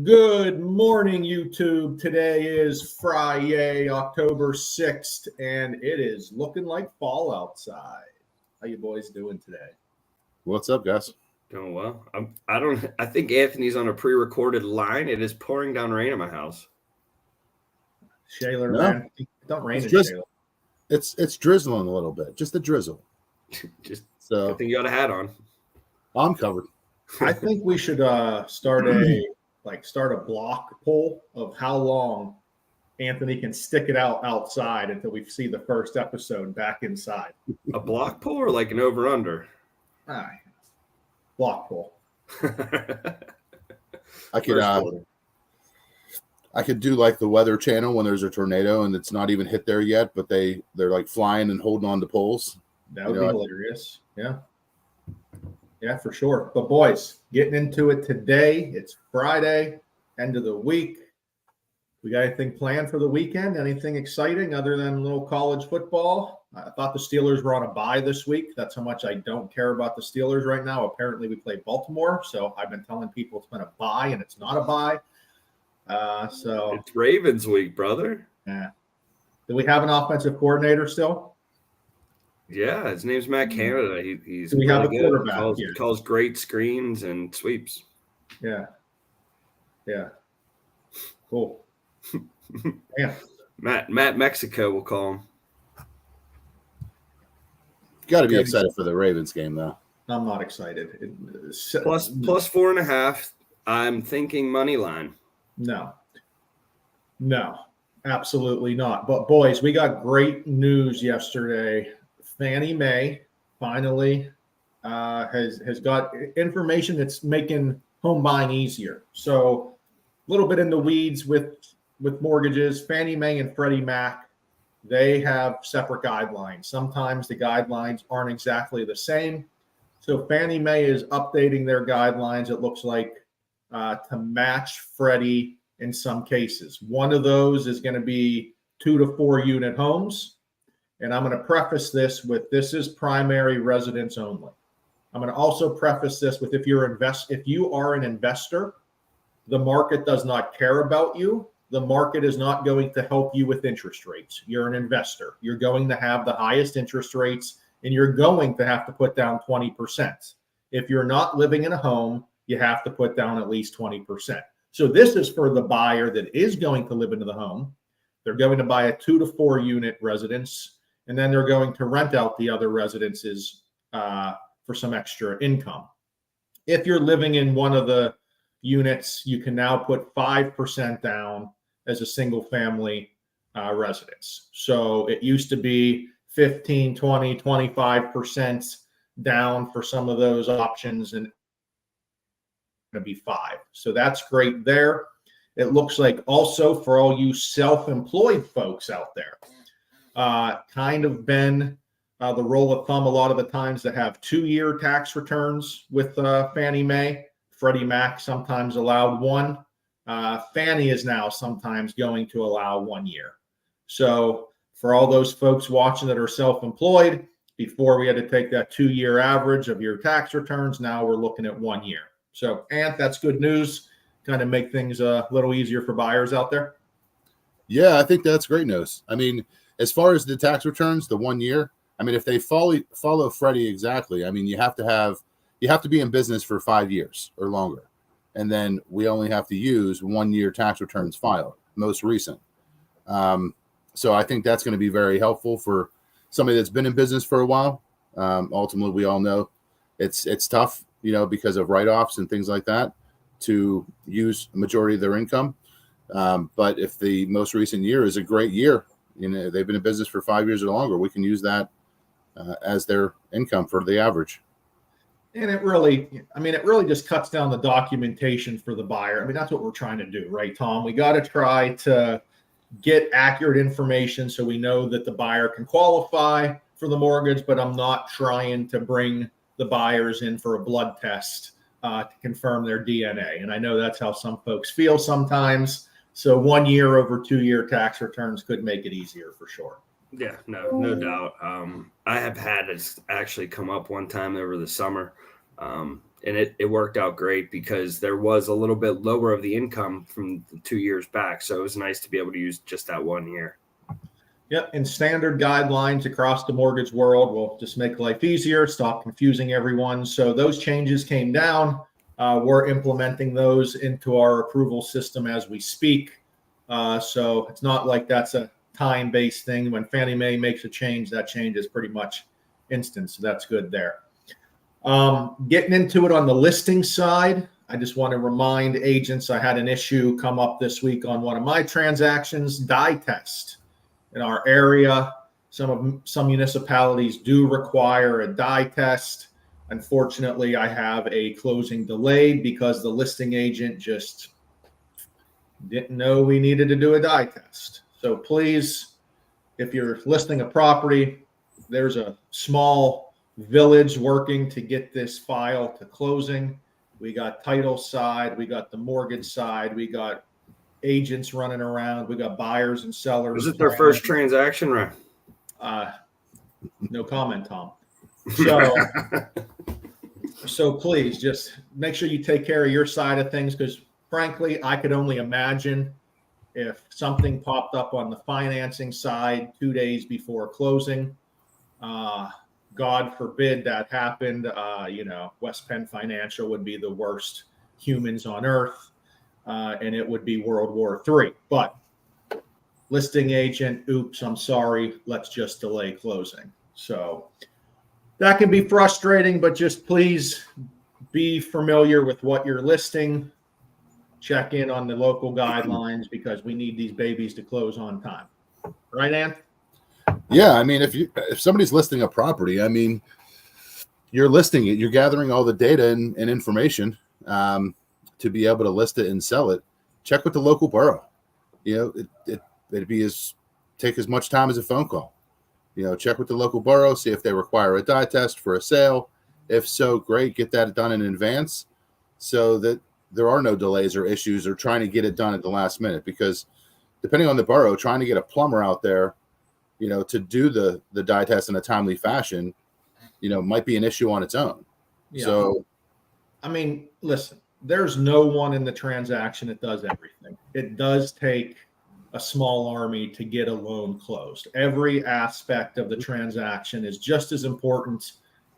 Good morning, YouTube. Today is Friday, October 6th, and it is looking like fall outside. How you boys doing today? What's up, guys? Doing well. I think Anthony's on a pre-recorded line. It is pouring down rain at my house. Shaler, No. man. Don't rain in It's Shaler. It's drizzling a little bit, just a drizzle. Just So good thing you got a hat on. I'm covered. I think we should start a block poll of how long Anthony can stick it out outside until we see the first episode back inside. A block pull or like an over-under? Block poll. I could do like the Weather Channel when there's a tornado and it's not even hit there yet, but they're like flying and holding on to poles. That would be hilarious. Yeah, for sure. But boys, getting into it today. It's Friday, end of the week. We got anything planned for the weekend? Anything exciting other than a little college football? I thought the Steelers were on a bye this week. That's how much I don't care about the Steelers right now. Apparently, we play Baltimore, so I've been telling people it's been a bye, and it's not a bye. So it's Ravens week, brother. Yeah. Do we have an offensive coordinator still? Yeah, his name's Matt Canada. He's Do we have a good. quarterback? Calls great screens and sweeps. Yeah. Cool. Yeah. Matt Mexico will call him. Got to be excited for the Ravens game, though. I'm not excited. Plus 4.5. I'm thinking money line. No, absolutely not. But boys, we got great news yesterday. Fannie Mae finally has got information that's making home buying easier. So a little bit in the weeds with mortgages. Fannie Mae and Freddie Mac, they have separate guidelines. Sometimes the guidelines aren't exactly the same. So Fannie Mae is updating their guidelines, it looks like, to match Freddie in some cases. One of those is going to be 2 to 4 unit homes. And I'm going to preface this with this is primary residence only. I'm going to also preface this with if you are an investor, the market does not care about you. The market is not going to help you with interest rates. You're an investor. You're going to have the highest interest rates, and you're going to have to put down 20%. If you're not living in a home, you have to put down at least 20%. So this is for the buyer that is going to live into the home. They're going to buy a 2 to 4 unit residence, and then they're going to rent out the other residences for some extra income. If you're living in one of the units, you can now put 5% down as a single family residence. So it used to be 15, 20, 25% down for some of those options, and going to be 5. So that's great there. It looks like also for all you self-employed folks out there, kind of been the rule of thumb a lot of the times to have 2-year tax returns with Fannie Mae. Freddie Mac sometimes allowed 1. Fannie is now sometimes going to allow 1 year. So for all those folks watching that are self-employed, before we had to take that 2-year average of your tax returns, now we're looking at 1 year. So, Ant, that's good news. Kind of make things a little easier for buyers out there. Yeah, I think that's great news. I mean, as far as the tax returns, the 1 year, I mean, if they follow Freddie exactly, I mean, you have to be in business for 5 years or longer. And then we only have to use 1 year tax returns filed, most recent. So I think that's going to be very helpful for somebody that's been in business for a while. Ultimately, we all know it's tough, because of write-offs and things like that, to use a majority of their income. But if the most recent year is a great year, they've been in business for 5 years or longer, we can use that as their income for the average. And it really just cuts down the documentation for the buyer. I mean, that's what we're trying to do, right, Tom? We got to try to get accurate information so we know that the buyer can qualify for the mortgage, but I'm not trying to bring the buyers in for a blood test to confirm their DNA. And I know that's how some folks feel sometimes. So 1 year over 2 year tax returns could make it easier for sure. Yeah, no doubt. I have had it actually come up one time over the summer. And it worked out great because there was a little bit lower of the income from the 2 years back. So it was nice to be able to use just that 1 year. Yep, and standard guidelines across the mortgage world will just make life easier, stop confusing everyone. So those changes came down. We're implementing those into our approval system as we speak. So it's not like that's a time-based thing. When Fannie Mae makes a change, that change is pretty much instant. So that's good there. Getting into it on the listing side, I just want to remind agents I had an issue come up this week on one of my transactions, dye test. In our area, some municipalities do require a dye test. Unfortunately, I have a closing delayed because the listing agent just didn't know we needed to do a dye test. So please, if you're listing a property, there's a small village working to get this file to closing. We got title side, we got the mortgage side, we got agents running around, we got buyers and sellers. Was it their first transaction, right? No comment, Tom. So please just make sure you take care of your side of things, because frankly, I could only imagine if something popped up on the financing side 2 days before closing. God forbid that happened. West Penn Financial would be the worst humans on earth, and it would be World War III. But listing agent, oops, I'm sorry, let's just delay closing. So that can be frustrating, but just please be familiar with what you're listing. Check in on the local guidelines, because we need these babies to close on time. Right, Ann? Yeah, I mean, if somebody's listing a property, I mean, you're listing it, you're gathering all the data and information to be able to list it and sell it. Check with the local borough. It'd take as much time as a phone call. Check with the local borough, see if they require a dye test for a sale. If so, great, get that done in advance so that there are no delays or issues or trying to get it done at the last minute. Because depending on the borough, trying to get a plumber out there, to do the dye test in a timely fashion, might be an issue on its own. Yeah. So, I mean, listen, there's no one in the transaction that does everything. It does take a small army to get a loan closed. Every aspect of the transaction is just as important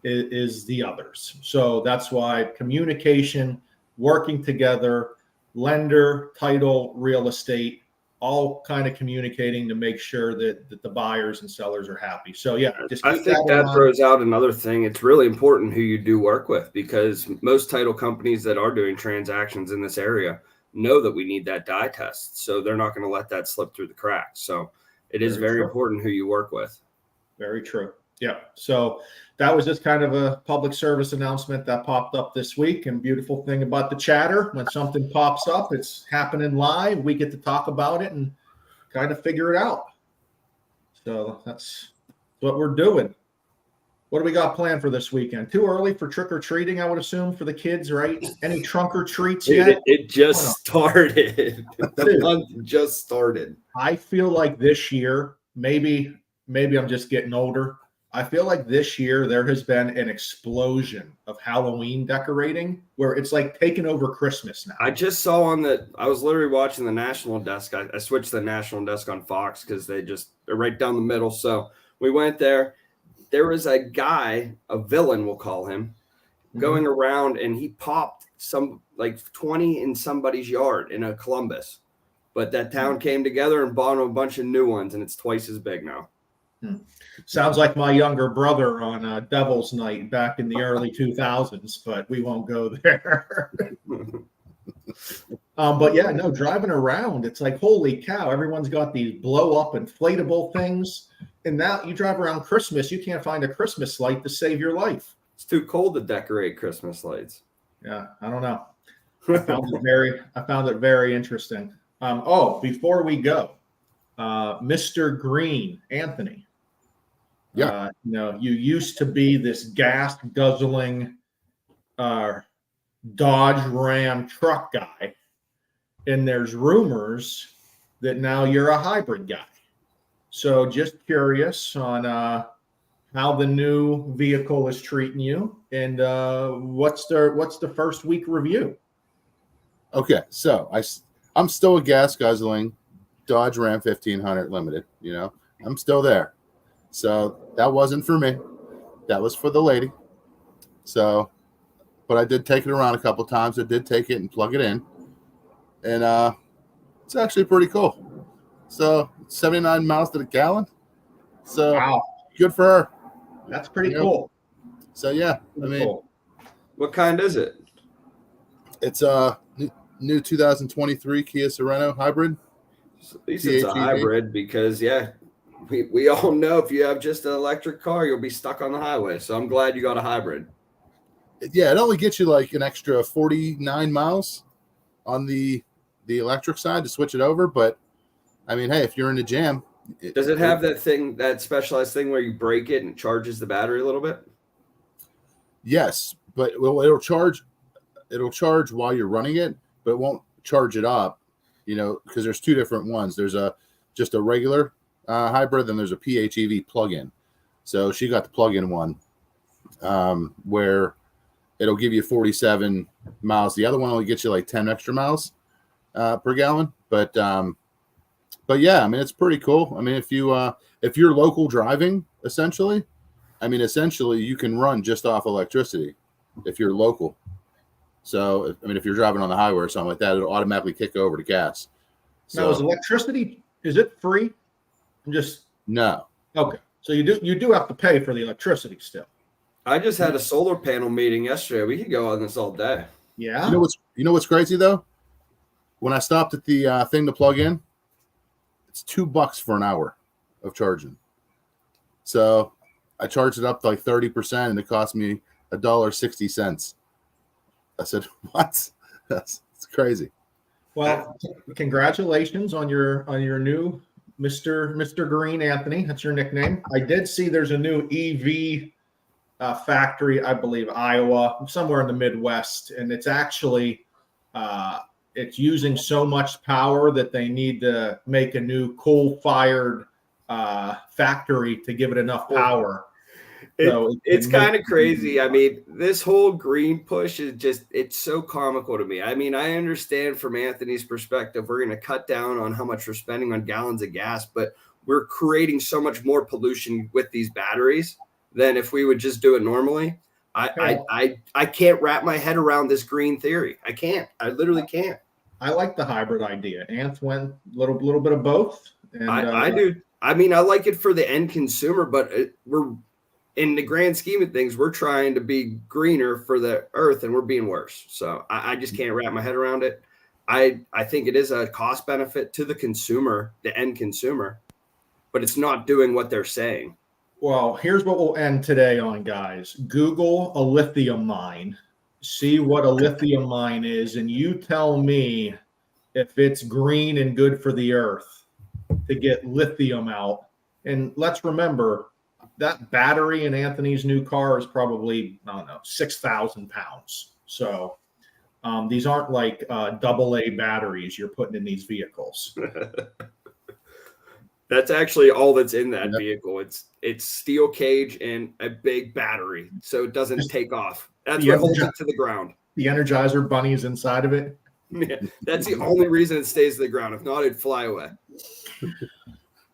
as the others. So that's why communication, working together, lender, title, real estate, all kind of communicating to make sure that the buyers and sellers are happy. So yeah, I think that throws out another thing. It's really important who you do work with, because most title companies that are doing transactions in this area know that we need that dye test. So they're not going to let that slip through the cracks. So it is very important who you work with. Very true. Yeah. So that was just kind of a public service announcement that popped up this week. And beautiful thing about the chatter, when something pops up, it's happening live. We get to talk about it and kind of figure it out. So that's what we're doing. What do we got planned for this weekend? Too early for trick or treating, I would assume, for the kids, right? Any trunk or treats yet? It just started. The month just started. I feel like this year, maybe I'm just getting older. I feel like this year there has been an explosion of Halloween decorating where it's like taking over Christmas now. I just saw I was literally watching the national desk. I switched the national desk on Fox because they're right down the middle. So we went there. There was a guy, a villain, we'll call him, going around, and he popped some like 20 in somebody's yard in Columbus. But that town came together and bought him a bunch of new ones, and it's twice as big now. Sounds like my younger brother on Devil's Night back in the early 2000s, but we won't go there. But yeah, no, driving around, it's like, holy cow, everyone's got these blow up inflatable things. And now you drive around Christmas, you can't find a Christmas light to save your life. It's too cold to decorate Christmas lights. Yeah, I don't know. I found it very interesting. Before we go, Mr. Green, Anthony. Yeah. You used to be this gas guzzling Dodge Ram truck guy, and there's rumors that now you're a hybrid guy. So just curious on how the new vehicle is treating you, and what's the first week review? Okay, so I'm still a gas guzzling Dodge Ram 1500 Limited. You know, I'm still there. So that wasn't for me. That was for the lady. So, but I did take it around a couple times. I did take it and plug it in, and it's actually pretty cool. So 79 miles to the gallon. So Wow, good for her. that's pretty You know? cool. So yeah, I mean, Cool. What kind is it? it's a new 2023 Kia Sorento hybrid. At least it's a PHEV. hybrid because, yeah, we all know if you have just an electric car, you'll be stuck on the highway. So I'm glad you got a hybrid. Yeah, it only gets you like an extra 49 miles on the electric side to switch it over. But I mean, hey, if you're in the jam, Does it have that thing, that specialized thing where you break it and it charges the battery a little bit? Yes, but it'll charge while you're running it, but it won't charge it up. You know, because there's two different ones. There's just a regular hybrid, then there's a PHEV plug-in. So she got the plug-in one, where it'll give you 47 miles. The other one only gets you like 10 extra miles per gallon. But yeah, I mean, it's pretty cool. I mean, if you're local driving, essentially you can run just off electricity if you're local. So, I mean, if you're driving on the highway or something like that, it'll automatically kick over to gas. So, Now, is electricity, is it free? I'm just no. okay. So you do have to pay for the electricity still. I just had a solar panel meeting yesterday. We could go on this all day. Yeah. You know what's crazy though? When I stopped at the thing to plug in, it's $2 for an hour of charging. So I charged it up to like 30%, and it cost me $1.60. I said, "What? It's crazy." Well, congratulations on your new Mr. Green, Anthony. That's your nickname. I did see there's a new EV factory, I believe Iowa, somewhere in the Midwest, and it's actually it's using so much power that they need to make a new coal-fired factory to give it enough power. It's kind of crazy. I mean, this whole green push is it's so comical to me. I mean, I understand from Anthony's perspective, we're going to cut down on how much we're spending on gallons of gas, but we're creating so much more pollution with these batteries than if we would just do it normally. I can't wrap my head around this green theory. I can't. I literally can't. I like the hybrid idea. Anth went a little bit of both. And, I do. I mean, I like it for the end consumer, but we're in the grand scheme of things, we're trying to be greener for the earth, and we're being worse. So I just can't wrap my head around it. I think it is a cost benefit to the consumer, the end consumer, but it's not doing what they're saying. Well, here's what we'll end today on, guys. Google a lithium mine. See what a lithium mine is, and you tell me if it's green and good for the earth to get lithium out. And let's remember, that battery in Anthony's new car is probably, I don't know, 6,000 pounds. So these aren't like AA batteries you're putting in these vehicles. That's actually all that's in that vehicle. It's steel cage and a big battery, so it doesn't take off. That's what holds it to the ground. The Energizer bunny is inside of it. Yeah, that's the only reason it stays to the ground. If not, it'd fly away.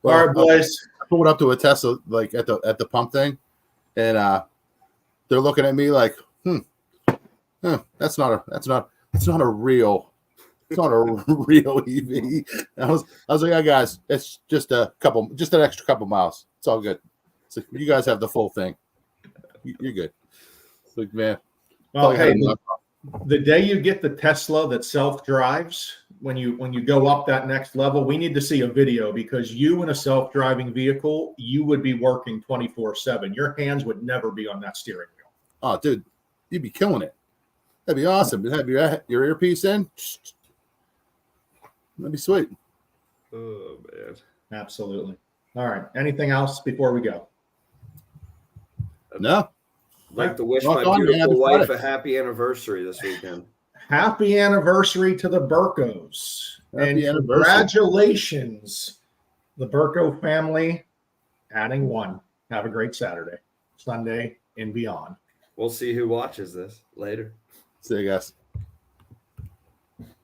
Well, all right, boys. I pulled up to a Tesla like at the pump thing, and they're looking at me like, that's not a real EV. And I was like, yeah, guys, it's just an extra couple miles. It's all good. It's like, you guys have the full thing. You're good. It's like, man. Well, hey, the day you get the Tesla that self-drives, when you go up that next level, we need to see a video, because you in a self-driving vehicle, you would be working 24/7. Your hands would never be on that steering wheel. Oh, dude, you'd be killing it. That'd be awesome. Have your earpiece in. That'd be sweet. Oh, man. Absolutely. All right. Anything else before we go? No. I'd like to wish my beautiful wife a happy anniversary this weekend. Happy anniversary to the Burkos. And congratulations, the Burko family, adding one. Have a great Saturday. Sunday and beyond. We'll see who watches this later. See you guys.